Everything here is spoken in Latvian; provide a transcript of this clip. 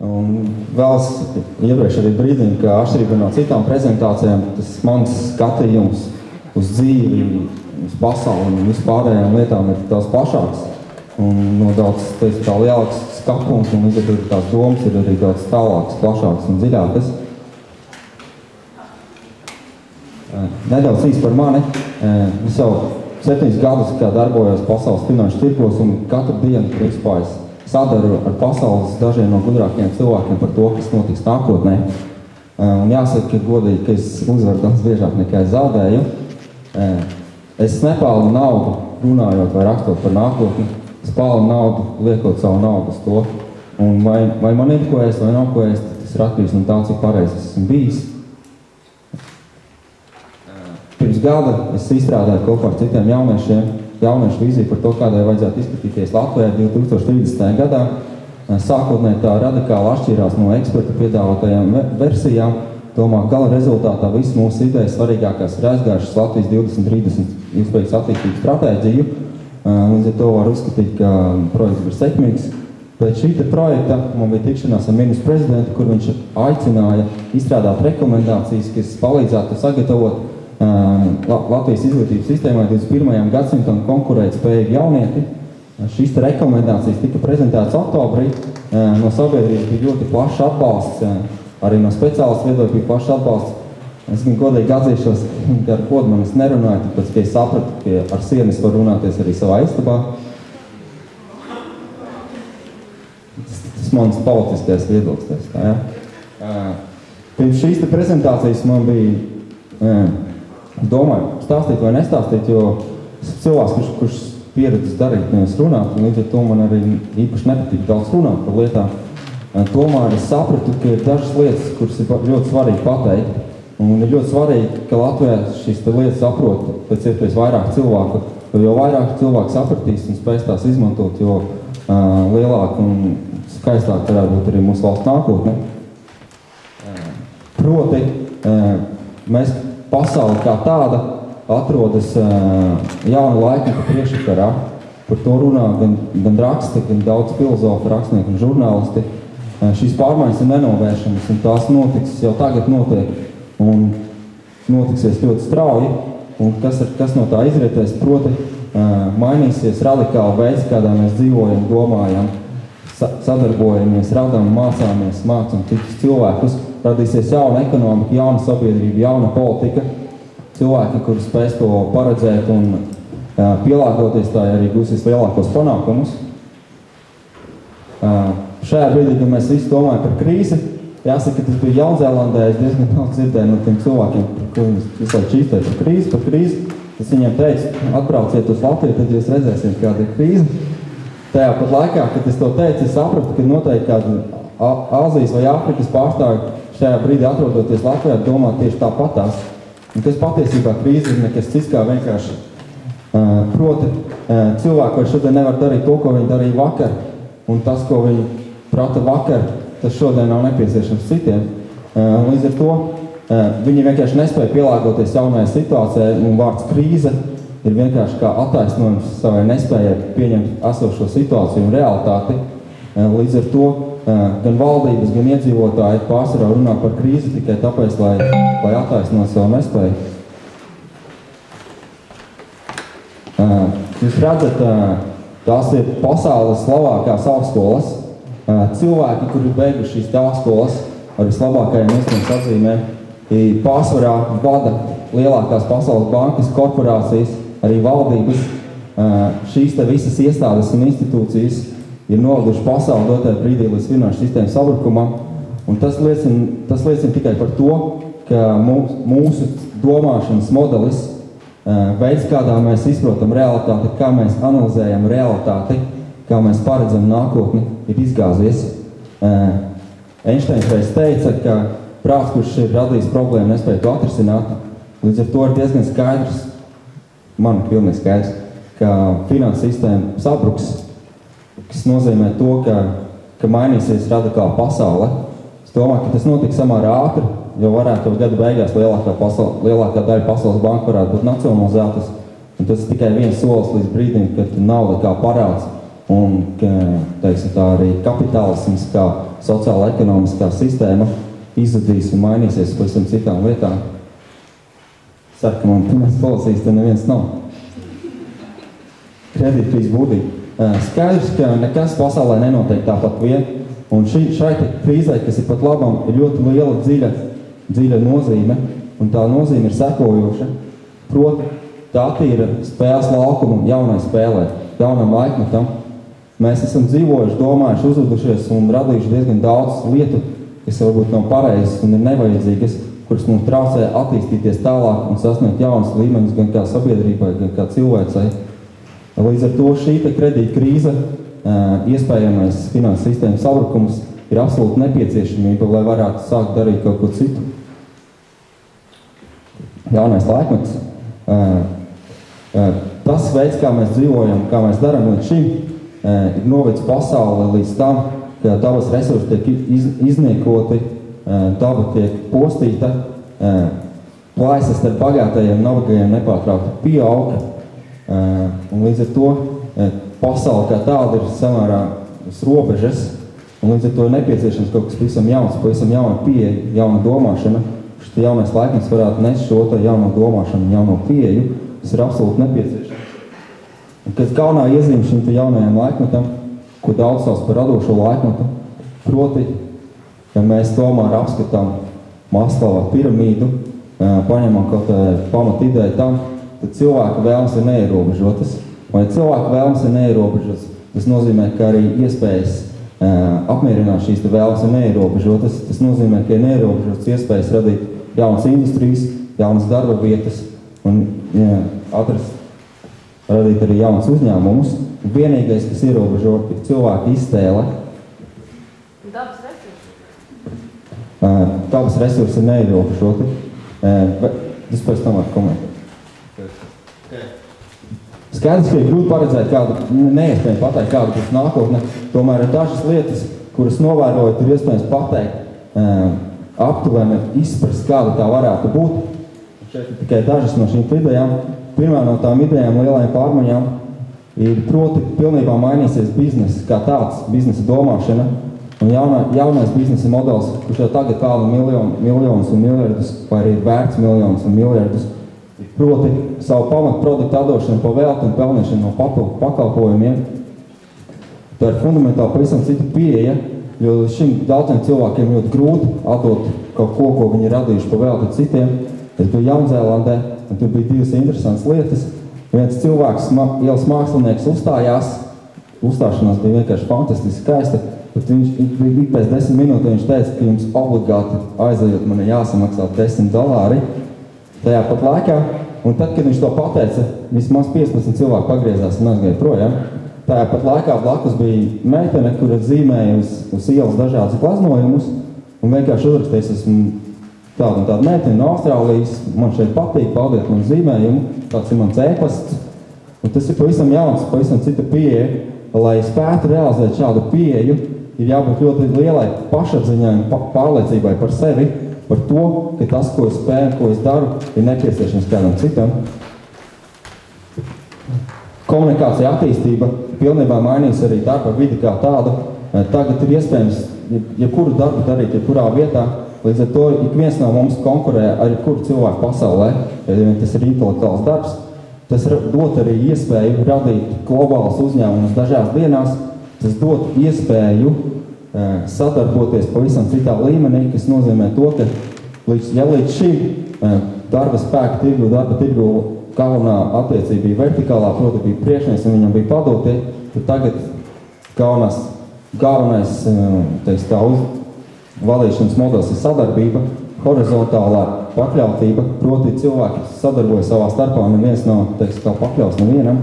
Un vēl es iepriekš arī brīdinu, ka atšķirībā no citām prezentācijām, tas mans skatījums uz dzīvi, uz pasauli un vispārējām lietām ir tās plašāks. Un no daudz, teicu, tā lielāks skapums un līdz ar tās domas ir arī daudz tālāks, plašāks un dziļākas. Nedaudz īsti par mani. Es jau 7 gadus kā darbojos pasaules finanšu tirgos un katru dienu principā es sadaru ar pasaules dažiem no gudrākiem cilvēkiem par to, kas notiks nākotnē. Un jāsaka, ka godīgi, ka es uzvaru daudz biežāk nekā es zaudēju. Es nepelnu naudu runājot vai rakstot par nākotni. Es pelnu naudu, liekot savu naudu uz to. Un vai man ir ko ēst vai nav ko ēst, tas ir atkarīgs no tā, cik pareizi es esmu bijis. Pirms gada es izstrādāju kopā ar citiem jauniešu vīziju par to, kādai vajadzētu izskatīties Latvijā 2030. gadā. Sākotnēji tā radikāli atšķirās no ekspertu piedāvātajām versijām. Tomēr gala rezultātā visas mūsu idejas svarīgākās ir aizgājušas Latvijas 2030 ilgspējīgas attīstības stratēģiju. Līdz ar to var uzskatīt, ka projekts ir sekmīgs. Pēc šī projekta man bija tikšanās ar ministru prezidentu, kur viņš aicināja izstrādāt rekomendācijas, kas palīdzētu sagatavot Latvijas izglītības sistēmai 21. gadsimtam konkurēt spējīgi jaunieti. Šīs rekomendācijas tika prezentētas oktobrī. No sabiedrības bija ļoti plašs atbalsts, arī no speciālistu viedokļa bija plašs atbalsts. Es gan godīgi atzīšos, ka ar kodu man es nerunāju, tāpēc, ka es sapratu, ka ar sienas var runāties arī savā istabā. Tas mans politiskais viedoklis. Pirms šīs prezentācijas man bija domāju, stāstīt vai nestāstīt, jo es cilvēks, kurš pieredzes darīt, nevis runāt, un līdz ar to man arī īpaši nepatīk daudz runāt par lietām. Tomēr es sapratu, ka ir dažas lietas, kuras ir ļoti svarīgi pateikt, un ir ļoti svarīgi, ka Latvijā šīs lietas saprot pēc iespējas vairāk cilvēku, jo vairāk cilvēku sapratīs un spēs tās izmantot, jo lielāk un skaistāk varētu būt arī mūsu valsts nākotne. Proti, mēs pasaule kā tāda atrodas jauna laikmeta priekšakarā. Par to runā gan raksti, gan daudz filozofu, rakstnieki un žurnālisti. Šīs pārmaiņas ir nenovēršamas, un tās notiks jau tagad notiek, un notiksies ļoti strauji. Un kas no tā izrietēs, proti, mainīsies radikāli veids, kādā mēs dzīvojam, domājam, sadarbojamies, radām, mācāmies, mācam citus cilvēkus. Radīsies jauna ekonomika, jauna sabiedrība, jauna politika. Cilvēki, kuri spēs to paredzēt un pielāgoties, tā arī gūsies lielākos panākumus. Šajā brīdī, kad mēs visi domājam par krīzi, jāsaka, ka tas bija Jaunzēlandē, es diezgan daudz dzirdēju no tiem cilvēkiem, kur viņi visu laiku čīstēja par krīzi. Es viņiem teicu, atbrauciet uz Latviju, tad jūs redzēsiet, kāda ir krīze. Tajā pat laikā, kad es to teicu, es sapratu, ka noteikti kāda Āzijas vai Āfrikas pārstāvji šajā brīdī atrodoties Latvijā domā tieši tāpatās. Un kas patiesībā krīze ir nekas cits kā vienkārši. Proti, cilvēki vai šodien nevar darīt to, ko viņi darīja vakar, un tas, ko viņi prata vakar, tas šodien nav nepieciešams citiem. Līdz ar to viņi vienkārši nespēja pielāgoties jaunajai situācijai, un vārds krīze ir vienkārši kā attaisnojums savai nespējai pieņemt esošo situāciju un realitāti. Līdz ar to gan valdības, gan iedzīvotāji pārsvarā runā par krīzi tikai tāpēc, lai attaisnot savu nespēju. Jūs redzat, tās ir pasaules labākās augstskolas. Cilvēki, kuri beiguši šīs augstskolas ar vislabākajiem iespējams atzīmēm, pārsvarā vada lielākās pasaules bankas, korporācijas, arī valdības. Šīs te visas iestādes un institūcijas ir noveduši pasauli dotajā brīdī līdz finanšu sistēmas sabrukumam, un tas liecina tikai par to, ka mūsu domāšanas modelis, veids, kādā mēs izprotam realitāti, kā mēs analizējam realitāti, kā mēs paredzam nākotni, ir izgāzies. Einsteins reiz teica, ka prāts, kurš ir radījis problēmu, nespēja to atrisināt. Līdz ar to ir diezgan skaidrs, man ir pilnīgi skaidrs, ka finansu sistēma sabruks, kas nozīmē to, ka mainīsies radikāli pasaule. Es domāju, ka tas notiks samērā ātri, jo varētu gada beigās lielākā daļa pasaules banka varētu būt nacionalizētas. Un tas ir tikai viens solis līdz brīdim, kad nauda kā parāds un, teiksim, tā arī kapitālisms kā sociāla ekonomiskā sistēma izzudīs un mainīsies uz pavisam citām lietām. Ceru, ka man pirmais policijas te neviens nav. Kredītkrīzes būtība. Skaidrs, ka nekas pasaulē nenotiek tāpat vien, un šai krīzē, kas ir pat labam, ir ļoti liela, dziļa nozīme, un tā nozīme ir sekojoša. Proti, tā ir spēles laukumu jaunai spēlē, jaunam laikmetam. Mēs esam dzīvojuši, domājuši, uzvedušies un radījuši diezgan daudz lietu, kas varbūt nav pareizas un ir nevajadzīgas, kuras mums traucē attīstīties tālāk un sasniegt jaunas līmeņus gan kā sabiedrībai, gan kā cilvēcei. Līdz ar to šī kredīta krīze, iespējamais finanses sistēmas sabrukums ir absolūti nepieciešamība, lai varētu sākt darīt kaut ko citu. Jaunais laikmets. Tas veids, kā mēs dzīvojam, kā mēs darām līdz šim, ir novedis pasauli līdz tam, ka dabas resursi tiek izniekoti, daba tiek postīta, plaisas starp bagātajiem un nabagajiem nepārtraukti pieauga, un līdz ar to pasauli kā tāda ir samērā uz robežas, un līdz ar to ir nepieciešams kaut kas pavisam jauns, pavisam jauna pieeja, jauna domāšana. Šis jaunais laikmets varētu nest šo jauno domāšanu, jauno pieeju, kas ir absolūti nepieciešams. Un kas galvenā iezīme šim jaunajam laikmetam, ko daudz sauc par radošo laikmetu, proti, ja mēs tomēr apskatām Maslova piramīdu, paņemam kaut pamat ideju tam, tad cilvēka vēlmes ir neierobežotas. Un ja cilvēka vēlmes ir neierobežotas, tas nozīmē, ka arī iespējas apmierināt šīs vēlmes ir neierobežotas. Tas nozīmē, ka ir neierobežotas iespējas radīt jaunas industrijas, jaunas darba vietas un radīt arī jaunas uzņēmumus. Vienīgais, kas ierobežo, ir cilvēka iztēle. Dabas resursi? Dabas resursi ir neierobežoti. Es pēc tam varu komentēt. Skaidrs, ka ir grūti paredzēt kādu, neiespējami pateikt kādu būs nākotne, tomēr ir dažas lietas, kuras novērojot, ir iespējams pateikt, aptuveni izprast, kāda tā varētu būt. Šeit ir tikai dažas no šīm idejām. Pirmā no tām idejām lielajām pārmaiņām ir proti pilnībā mainīsies biznesa kā tāds, biznesa domāšana, un jaunais biznesa modelis, kurš jau tagad pelna miljonus un miljardus, vai arī vērts miljonus un miljardus, proti savu pamatproduktu atdošanu pa velti un pelnīšanu no pakalpojumiem. Tā ir fundamentāli pavisam cita pieeja, jo šim daudziem cilvēkiem ļoti grūti atdot kaut ko viņi radījuši pa velti citiem. Es biju Jaunzēlandē, un tur bija divas interesantas lietas. Viens cilvēks, ielas mākslinieks uzstājās, uzstāšanās bija vienkārši fantastiski skaista, bet viņš pēc 10 minūtēm viņš teica, ka jums obligāti aizejot man jāsamaksā $10 tajā pat laikā. Un tad, kad viņš to pateica, vismaz 15 cilvēki pagriezās un aizgāja projām. Tajā pat laikā blakus bija meitene, kura zīmēja uz ielas dažādus gleznojumus un vienkārši uzrakstījis, esmu tāda meitene no Austrālijas, man šeit patīk, paldiet man zīmējumu, tāds ir mans ēpasts. Un tas ir pavisam jauns, pavisam cita pieeja. Lai spētu realizēt šādu pieeju, ir jābūt ļoti lielai pašapziņai un pārliecībai par sevi, par to, ka tas, ko es spēju, ko es daru, ir nepieciešams kādam citam. Komunikācija attīstība pilnībā mainīs arī darba vidi kā tādu. Tagad ir iespējams jebkuru darbu darīt, jebkurā vietā. Līdz ar to ik viens no mums konkurē ar jebkuru cilvēku pasaulē, ja tas ir intelektuāls darbs. Tas dot arī iespēju radīt globālus uzņēmumus dažās dienās. Tas dot iespēju sadarboties pavisam citā līmenī, kas nozīmē to, ka līdz šim darba spēka tirgu, darba tirgu galvenā attiecība bija vertikālā, proti bija priekšnieks un viņam bija padotie, tad tagad galvenais vadīšanas modelis ir sadarbība, horizontālā pakļautība, proti cilvēki sadarbojas savā starpā un neviens nav pakļaus nevienam.